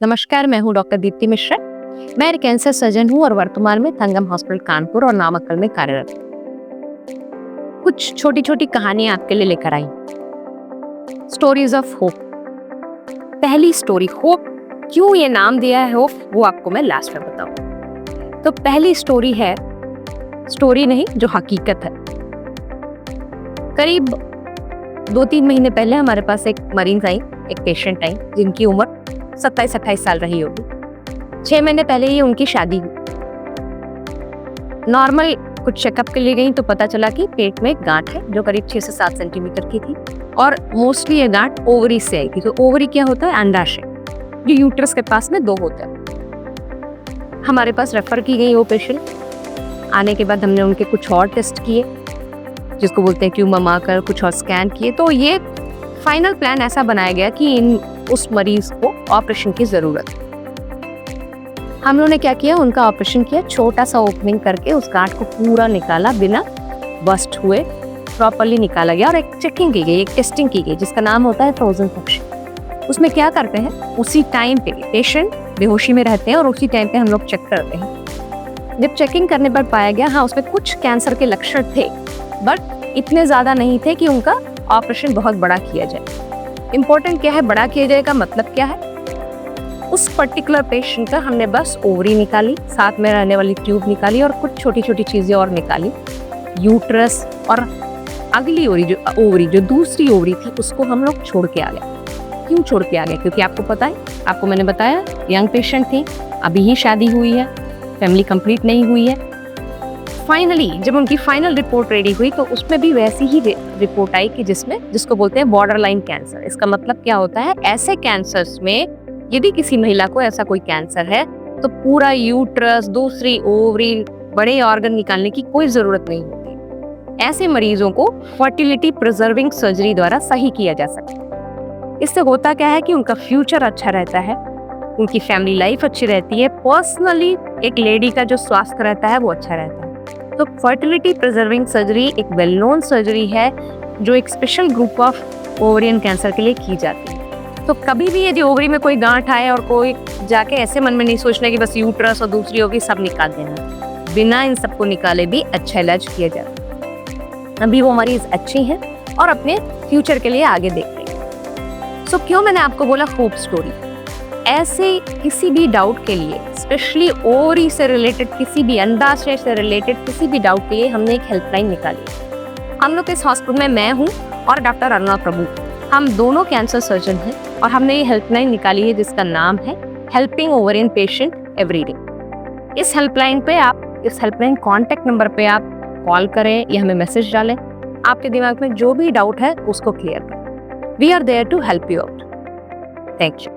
नमस्कार, मैं हूँ डॉक्टर दीप्ति मिश्रा। मैं एक कैंसर सर्जन हूँ और वर्तमान में संगम हॉस्पिटल कानपुर और नामांकल में कार्यरत हूँ। कुछ छोटी छोटी कहानियां आपके लिए लेकर आई। Stories of hope. पहली स्टोरी होप। क्यों ये नाम दिया है होप, वो आपको मैं लास्ट में बताऊँ। तो पहली स्टोरी है, स्टोरी नहीं जो हकीकत है। करीब 2-3 महीने पहले हमारे पास एक मरीज आई, एक पेशेंट आई जिनकी उम्र 27-28 साल रही होगी। 6 महीने पहले ही उनकी शादी हुई। नॉर्मल कुछ चेकअप के लिए गई तो पता चला कि पेट में एक गांठ है जो करीब 6 से 7 सेंटीमीटर की थी और मोस्टली ये गांठ ओवरी से आई थी। तो ओवरी क्या होता है? अंडाशय, जो यूट्रस के पास में 2 होते हैं। हमारे पास रेफर की गई वो पेशेंट। आने के बाद हमने उनके कुछ और टेस्ट किए, जिसको बोलते हैं ट्यूमर मार्कर, कुछ और स्कैन किए। तो ये फाइनल प्लान ऐसा बनाया गया कि उस मरीज को ऑपरेशन की जरूरत है। हम लोगों ने क्या किया, उनका ऑपरेशन किया, छोटा सा ओपनिंग करके उस गांठ को पूरा निकाला, बिना बस्ट हुए प्रॉपर्ली निकाला गया और एक चेकिंग की गई, एक टेस्टिंग की गई जिसका नाम होता है फ्रोजन सेक्शन। उसमें क्या करते हैं, उसी टाइम पे पेशेंट बेहोशी में रहते हैं और उसी टाइम पे हम लोग चेक करते हैं। जब चेकिंग करने पर पाया गया, हाँ उसमें कुछ कैंसर के लक्षण थे, बट इतने ज्यादा नहीं थे कि उनका ऑपरेशन बहुत बड़ा किया जाए। इम्पोर्टेंट क्या है, बड़ा किया जाएगा मतलब क्या है? उस पर्टिकुलर पेशेंट का हमने बस ओवरी निकाली, साथ में रहने वाली ट्यूब निकाली और कुछ छोटी छोटी चीजें और निकाली। यूट्रस और अगली ओवरी जो दूसरी ओवरी थी उसको हम लोग छोड़ के आ गए। क्यों छोड़ के आ गए? क्योंकि आपको पता है, आपको मैंने बताया यंग पेशेंट थी, अभी ही शादी हुई है, फैमिली कंप्लीट नहीं हुई है। फाइनली जब उनकी फाइनल रिपोर्ट रेडी हुई तो उसमें भी वैसी ही रिपोर्ट आई कि जिसको बोलते हैं बॉर्डर लाइन कैंसर। इसका मतलब क्या होता है, ऐसे कैंसर्स में यदि किसी महिला को ऐसा कोई कैंसर है तो पूरा यूट्रस, दूसरी ओवरी, बड़े ऑर्गन निकालने की कोई जरूरत नहीं होती। ऐसे मरीजों को फर्टिलिटी प्रिजर्विंग सर्जरी द्वारा सही किया जा सकता है। इससे होता क्या है कि उनका फ्यूचर अच्छा रहता है, उनकी फैमिली लाइफ अच्छी रहती है, पर्सनली एक लेडी का जो स्वास्थ्य रहता है वो अच्छा रहता है। तो फर्टिलिटी प्रिजर्विंग सर्जरी एक वेल नोन सर्जरी है जो एक special group of ovarian cancer के लिए की जाती है। तो कभी भी यदि ओवरी में कोई गांठ आए और कोई जाके ऐसे मन में नहीं सोचना कि बस यूट्रस और दूसरी ओवरी सब निकाल देना, बिना इन सबको निकाले भी अच्छा इलाज किया जाता है। अभी वो मरीज अच्छी हैं और अपने फ्यूचर के लिए आगे देख रही हैं। सो क्यों मैंने आपको बोला होप स्टोरी? ऐसे किसी भी डाउट के लिए, स्पेशली ओवरी से रिलेटेड, किसी भी अंडाशय से रिलेटेड किसी भी डाउट के लिए हमने एक हेल्पलाइन निकाली। हम लोग इस हॉस्पिटल में मैं हूँ और डॉक्टर अरुणा प्रभु, हम दोनों कैंसर सर्जन हैं और हमने ये हेल्पलाइन निकाली है जिसका नाम है हेल्पिंग ओवरियन पेशेंट एवरीडे। इस हेल्पलाइन कॉन्टेक्ट नंबर पे आप कॉल करें या हमें मैसेज डालें। आपके दिमाग में जो भी डाउट है उसको क्लियर करें। We are there to help you out. Thank you.